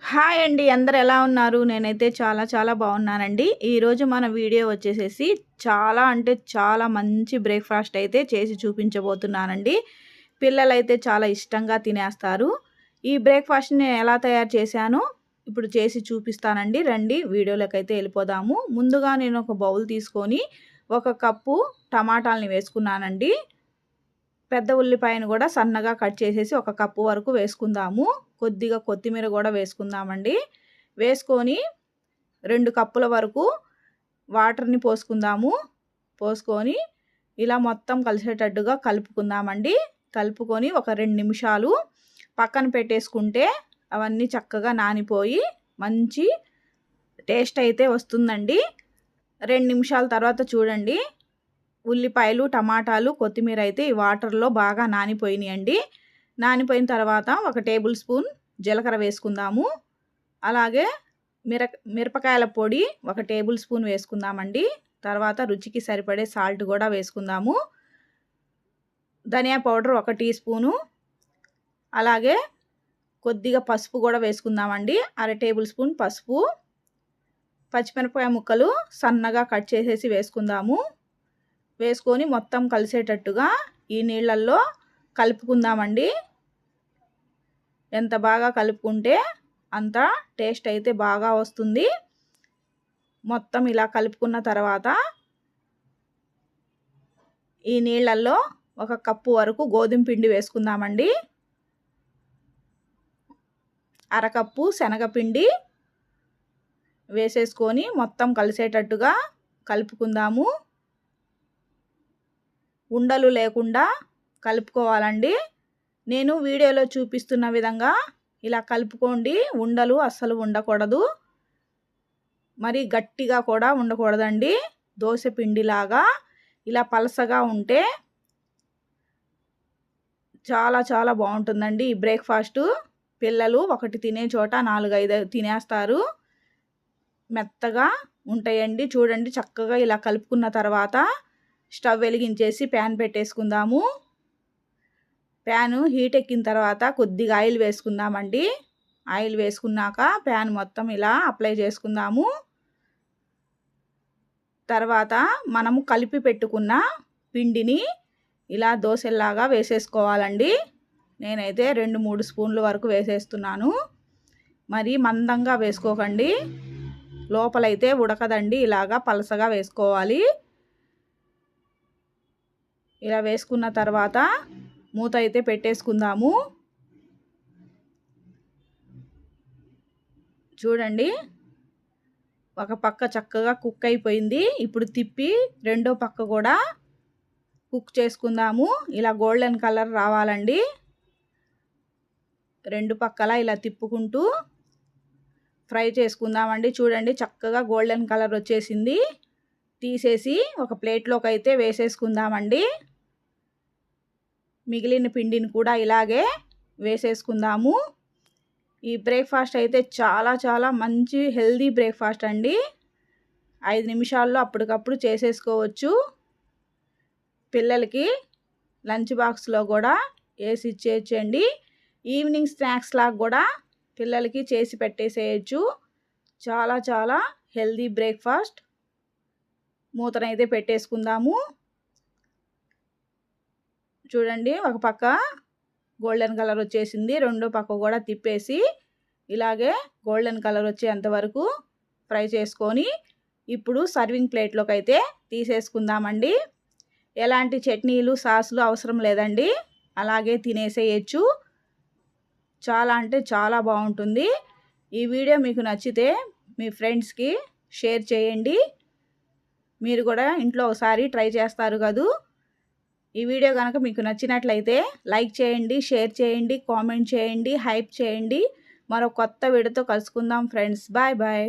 Hi అండి. అందరూ ఎలా ఉన్నారు? నేనైతే చాలా చాలా బాగున్నానండి. ఈరోజు మన వీడియో వచ్చేసేసి చాలా అంటే చాలా మంచి బ్రేక్‌ఫాస్ట్ అయితే చేసి చూపించబోతున్నానండి. పిల్లలైతే చాలా ఇష్టంగా తినేస్తారు. ఈ బ్రేక్‌ఫాస్ట్‌ని ఎలా తయారు చేశానో ఇప్పుడు చేసి చూపిస్తానండి. రండి వీడియోలోకైతే వెళ్ళిపోదాము. ముందుగా నేను ఒక బౌల్ తీసుకొని ఒక కప్పు టమాటాలని వేసుకున్నానండి. పెద్ద ఉల్లిపాయను కూడా సన్నగా కట్ చేసేసి ఒక కప్పు వరకు వేసుకుందాము. కొద్దిగా కొత్తిమీర కూడా వేసుకుందామండి. వేసుకొని 2 కప్పుల వరకు వాటర్‌ని పోసుకుందాము. పోసుకొని ఇలా మొత్తం కలిసేటట్టుగా కలుపుకుందామండి. కలుపుకొని ఒక 2 నిమిషాలు పక్కన పెట్టేసుకుంటే అవన్నీ చక్కగా నానిపోయి మంచి టేస్ట్ అయితే వస్తుందండి. 2 నిమిషాల తర్వాత చూడండి, ఉల్లిపాయలు, టమాటాలు, కొత్తిమీర అయితే ఈ వాటర్‌లో బాగా నానిపోయినాయండి. నానిపోయిన తర్వాత ఒక టేబుల్ స్పూన్ జీలకర్ర వేసుకుందాము. అలాగే మిరపకాయల పొడి ఒక టేబుల్ స్పూన్ వేసుకుందామండి. తర్వాత రుచికి సరిపడే సాల్ట్ కూడా వేసుకుందాము. ధనియా పౌడర్ ఒక టీ స్పూను, అలాగే కొద్దిగా పసుపు కూడా వేసుకుందామండి. అర టేబుల్ స్పూన్ పసుపు, పచ్చిమిరపకాయ ముక్కలు సన్నగా కట్ చేసేసి వేసుకుందాము. వేసుకొని మొత్తం కలిసేటట్టుగా ఈ నీళ్ళల్లో కలుపుకుందామండి. ఎంత బాగా కలుపుకుంటే అంత టేస్ట్ అయితే బాగా వస్తుంది. మొత్తం ఇలా కలుపుకున్న తర్వాత ఈ నీళ్ళల్లో ఒక కప్పు వరకు గోధుమ పిండి వేసుకుందామండి. అరకప్పు శనగపిండి వేసేసుకొని మొత్తం కలిసేటట్టుగా కలుపుకుందాము. ఉండలు లేకుండా కలుపుకోవాలండి. నేను వీడియోలో చూపిస్తున్న విధంగా ఇలా కలుపుకోండి. ఉండలు అస్సలు ఉండకూడదు, మరి గట్టిగా కూడా ఉండకూడదండి. దోశ పిండిలాగా ఇలా పలసగా ఉంటే చాలా చాలా బాగుంటుందండి ఈ బ్రేక్‌ఫాస్టు. పిల్లలు ఒకటి తినే చోట 4, 5 తినేస్తారు. మెత్తగా ఉంటాయండి. చూడండి, చక్కగా ఇలా కలుపుకున్న తర్వాత స్టవ్ వెలిగించేసి ప్యాన్ పెట్టేసుకుందాము. ప్యాను హీట్ ఎక్కిన తర్వాత కొద్దిగా ఆయిల్ వేసుకుందామండి. ఆయిల్ వేసుకున్నాక ప్యాన్ మొత్తం ఇలా అప్లై చేసుకుందాము. తర్వాత మనము కలిపి పెట్టుకున్న పిండిని ఇలా దోశల్లాగా వేసేసుకోవాలండి. నేనైతే 2, 3 స్పూన్ల వరకు వేసేస్తున్నాను. మరి మందంగా వేసుకోకండి, లోపలైతే ఉడకదండి. ఇలాగా పలసగా వేసుకోవాలి. ఇలా వేసుకున్న తర్వాత మూత అయితే పెట్టేసుకుందాము. చూడండి, ఒక పక్క చక్కగా కుక్ అయిపోయింది. ఇప్పుడు తిప్పి రెండో పక్క కూడా కుక్ చేసుకుందాము. ఇలా గోల్డెన్ కలర్ రావాలండి. రెండు పక్కల ఇలా తిప్పుకుంటూ ఫ్రై చేసుకుందామండి. చూడండి, చక్కగా గోల్డెన్ కలర్ వచ్చేసింది. తీసేసి ఒక ప్లేట్లోకి అయితే వేసేసుకుందామండి. మిగిలిన పిండిని కూడా ఇలాగే వేసేసుకుందాము. ఈ బ్రేక్‌ఫాస్ట్ అయితే చాలా చాలా మంచి హెల్దీ బ్రేక్‌ఫాస్ట్ అండి. 5 నిమిషాల్లో అప్పటికప్పుడు చేసేసుకోవచ్చు. పిల్లలకి లంచ్ బాక్స్లో కూడా వేసి ఇచ్చేయచ్చండి. ఈవినింగ్ స్నాక్స్ లాగా కూడా పిల్లలకి చేసి పెట్టేసేయచ్చు. చాలా చాలా హెల్దీ బ్రేక్‌ఫాస్ట్. మూతనైతే పెట్టేసుకుందాము. చూడండి, ఒక పక్క గోల్డెన్ కలర్ వచ్చేసింది. రెండో పక్క కూడా తిప్పేసి ఇలాగే గోల్డెన్ కలర్ వచ్చేంత వరకు ఫ్రై చేసుకొని ఇప్పుడు సర్వింగ్ ప్లేట్లోకి అయితే తీసేసుకుందామండి. ఎలాంటి చట్నీలు, సాసులు అవసరం లేదండి, అలాగే తినేసేయచ్చు. చాలా అంటే చాలా బాగుంటుంది. ఈ వీడియో మీకు నచ్చితే మీ ఫ్రెండ్స్కి షేర్ చేయండి. మీరు కూడా ఇంట్లో ఒకసారి ట్రై చేస్తారు కదూ. ఈ వీడియో కనుక మీకు నచ్చినట్లయితే లైక్ చేయండి, షేర్ చేయండి, కామెంట్ చేయండి, హైప్ చేయండి. మరో కొత్త వీడియోతో కలుసుకుందాం ఫ్రెండ్స్. Bye bye.